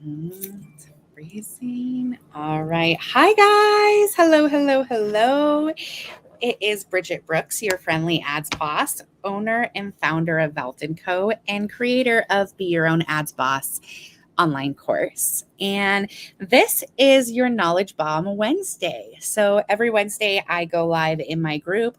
It's freezing. All right. Hi, guys. Hello, hello, hello. It is Bridget Brooks, your friendly ads boss, owner and founder of Velton Co., and creator of Be Your Own Ads Boss online course. And this is your Knowledge Bomb Wednesday. So every Wednesday, I go live in my group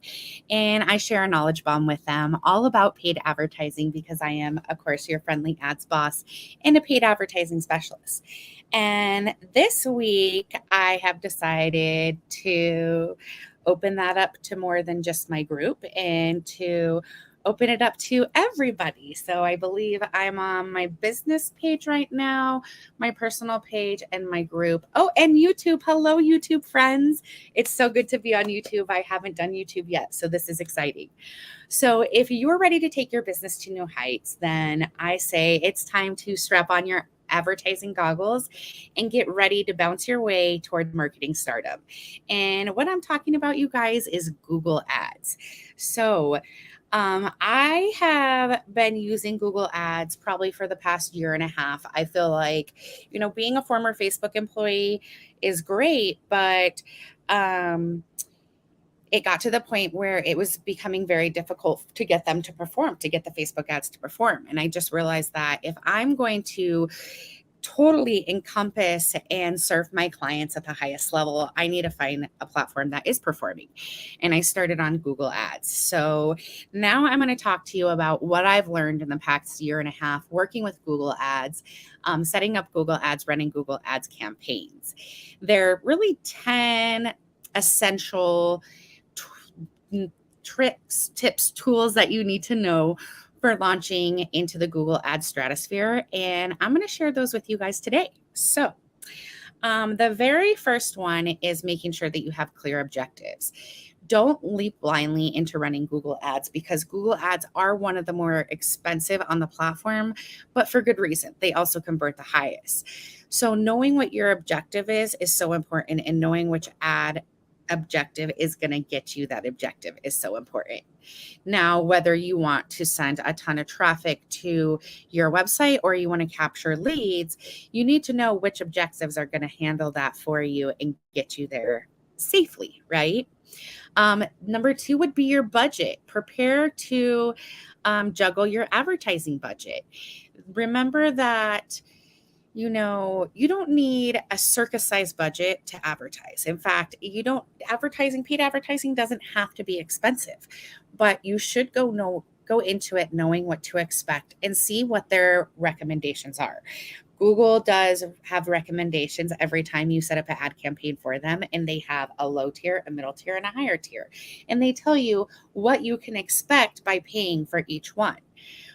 and I share a knowledge bomb with them all about paid advertising because I am, of course, your friendly ads boss and a paid advertising specialist. And this week, I have decided to open that up to more than just my group and to open it up to everybody. So I believe I'm on my business page right now, my personal page, and my group. Oh, and YouTube. Hello, YouTube friends. It's so good to be on YouTube. I haven't done YouTube yet, so this is exciting. So if you're ready to take your business to new heights, then I say it's time to strap on your advertising goggles and get ready to bounce your way toward marketing stardom. And what I'm talking about, you guys, is Google Ads. So I have been using Google Ads probably for the past year and a half. I feel like, being a former Facebook employee is great, but it got to the point where it was becoming very difficult to get them to perform, to get the Facebook ads to perform. And I just realized that if I'm going to totally encompass and serve my clients at the highest level, I need to find a platform that is performing. And I started on Google Ads. So now I'm going to talk to you about what I've learned in the past year and a half working with Google Ads, setting up Google Ads, running Google Ads campaigns. There are really 10 essential tricks, tips, tools that you need to know for launching into the Google Ads stratosphere. And I'm going to share those with you guys today. So, the very first one is making sure that you have clear objectives. Don't leap blindly into running Google Ads because Google Ads are one of the more expensive on the platform, but for good reason. They also convert the highest. So, knowing what your objective is so important, and knowing which ad objective is going to get you that objective is so important. Now, whether you want to send a ton of traffic to your website or you want to capture leads, you need to know which objectives are going to handle that for you and get you there safely, right? Number two would be your budget. Prepare to juggle your advertising budget. Remember that you don't need a circus sized budget to advertise. In fact, paid advertising doesn't have to be expensive, but you should go into it knowing what to expect and see what their recommendations are. Google does have recommendations every time you set up an ad campaign for them, and they have a low tier, a middle tier, and a higher tier. And they tell you what you can expect by paying for each one.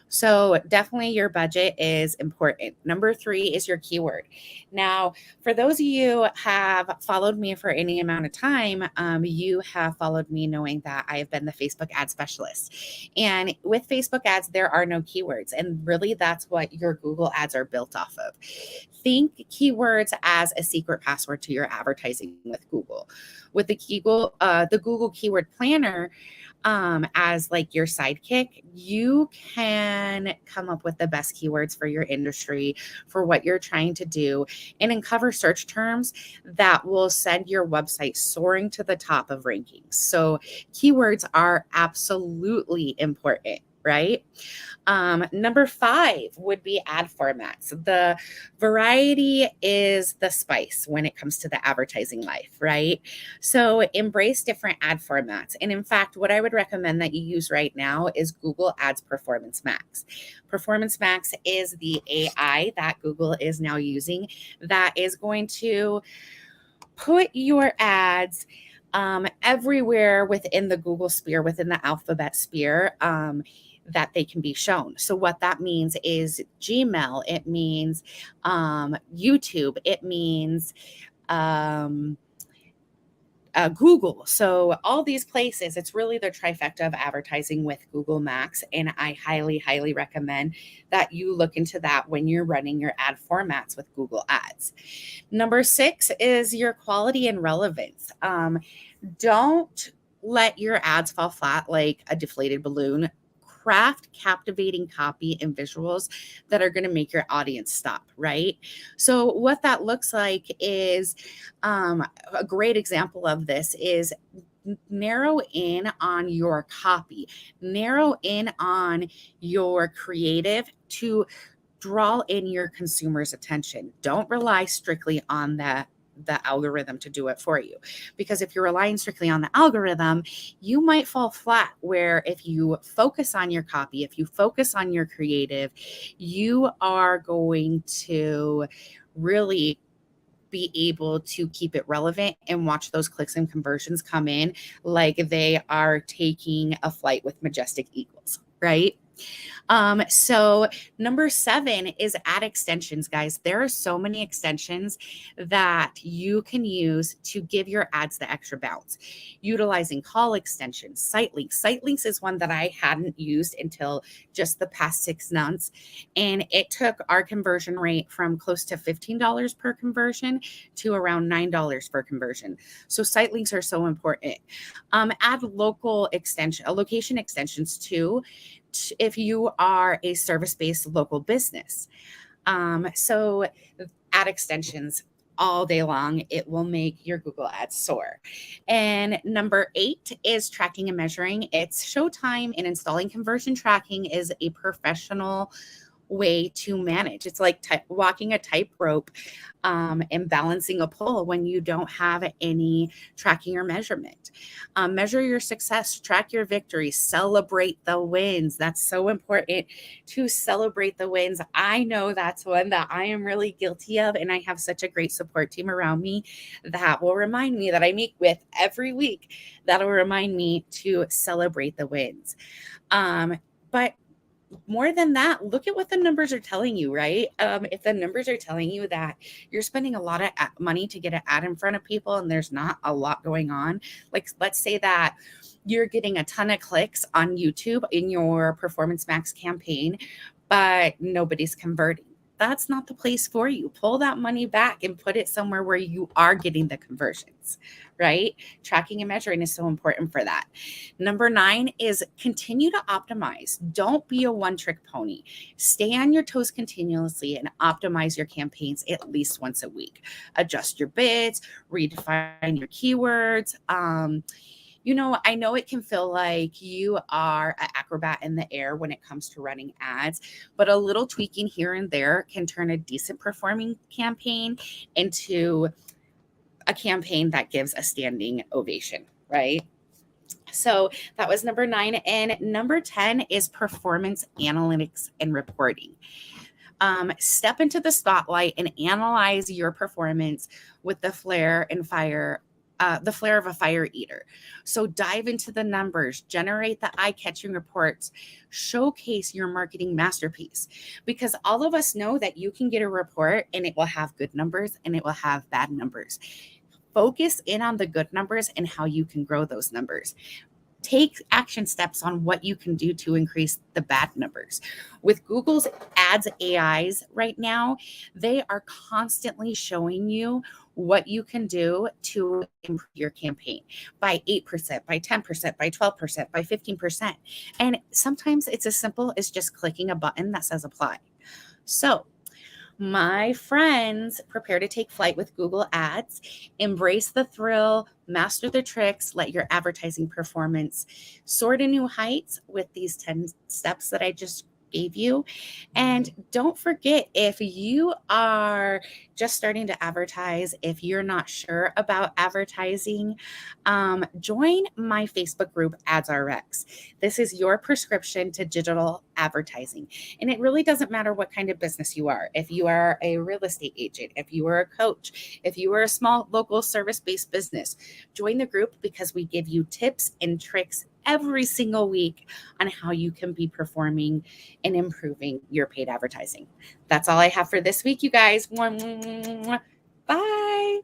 So definitely your budget is important. Number three is your keyword. Now, for those of you have followed me for any amount of time, you have followed me knowing that I have been the Facebook ad specialist. And with Facebook ads, there are no keywords. And really that's what your Google ads are built off of. Think keywords as a secret password to your advertising with Google. With the Google Keyword Planner, as like your sidekick, you can come up with the best keywords for your industry, for what you're trying to do, and uncover search terms that will send your website soaring to the top of rankings. So, keywords are absolutely important. Right. Number five would be ad formats. The variety is the spice when it comes to the advertising life, right? So embrace different ad formats. And in fact, what I would recommend that you use right now is Google Ads Performance Max. Performance Max is the AI that Google is now using that is going to put your ads everywhere within the Google sphere, within the alphabet sphere. That they can be shown. So what that means is Gmail, it means YouTube, it means Google. So all these places, it's really the trifecta of advertising with Google Max. And I highly, highly recommend that you look into that when you're running your ad formats with Google Ads. Number six is your quality and relevance. Don't let your ads fall flat like a deflated balloon. craft captivating copy and visuals that are going to make your audience stop, right? So what that looks like is a great example of this is narrow in on your copy, narrow in on your creative to draw in your consumers' attention. Don't rely strictly on the algorithm to do it for you, because if you're relying strictly on the algorithm, you might fall flat. Where if you focus on your copy, if you focus on your creative, you are going to really be able to keep it relevant and watch those clicks and conversions come in like they are taking a flight with majestic eagles, right? So number 7 is ad extensions, guys. There are so many extensions that you can use to give your ads the extra bounce. Utilizing call extensions, site links. Site links is one that I hadn't used until just the past 6 months. And it took our conversion rate from close to $15 per conversion to around $9 per conversion. So site links are so important. Add local extension, location extensions too, if you are a service-based local business. So ad extensions all day long, it will make your Google ads soar. And number 8 is tracking and measuring. It's showtime, and installing conversion tracking is a professional way to manage. It's like walking a tightrope and balancing a pole when you don't have any tracking or measurement. Measure your success, track your victories, celebrate the wins. That's so important to celebrate the wins. I know that's one that I am really guilty of, and I have such a great support team around me that will remind me, that I meet with every week, that'll remind me to celebrate the wins. But more than that, look at what the numbers are telling you, right? If the numbers are telling you that you're spending a lot of money to get an ad in front of people and there's not a lot going on, like let's say that you're getting a ton of clicks on YouTube in your Performance Max campaign, but nobody's converting. That's not the place for you. Pull that money back and put it somewhere where you are getting the conversions, right? Tracking and measuring is so important for that. Number 9 is continue to optimize. Don't be a one-trick pony. Stay on your toes continuously and optimize your campaigns at least once a week. Adjust your bids, redefine your keywords. I know it can feel like you are an acrobat in the air when it comes to running ads, but a little tweaking here and there can turn a decent performing campaign into a campaign that gives a standing ovation, right? So that was number 9. And number 10 is performance analytics and reporting. Step into the spotlight and analyze your performance with the flair of a fire eater. So dive into the numbers, generate the eye-catching reports, showcase your marketing masterpiece, because all of us know that you can get a report and it will have good numbers and it will have bad numbers. Focus in on the good numbers and how you can grow those numbers. Take action steps on what you can do to increase the bad numbers. With Google's ads AIs right now, they are constantly showing you what you can do to improve your campaign by 8%, by 10%, by 12%, by 15%. And sometimes it's as simple as just clicking a button that says apply. So, my friends, prepare to take flight with Google Ads. Embrace the thrill, master the tricks, let your advertising performance soar to new heights with these 10 steps that I just gave you. And don't forget, if you are just starting to advertise, if you're not sure about advertising, join my Facebook group, AdsRx. This is your prescription to digital advertising. And it really doesn't matter what kind of business you are. If you are a real estate agent, if you are a coach, if you are a small local service-based business, join the group, because we give you tips and tricks every single week on how you can be performing and improving your paid advertising. That's all I have for this week, you guys. Bye.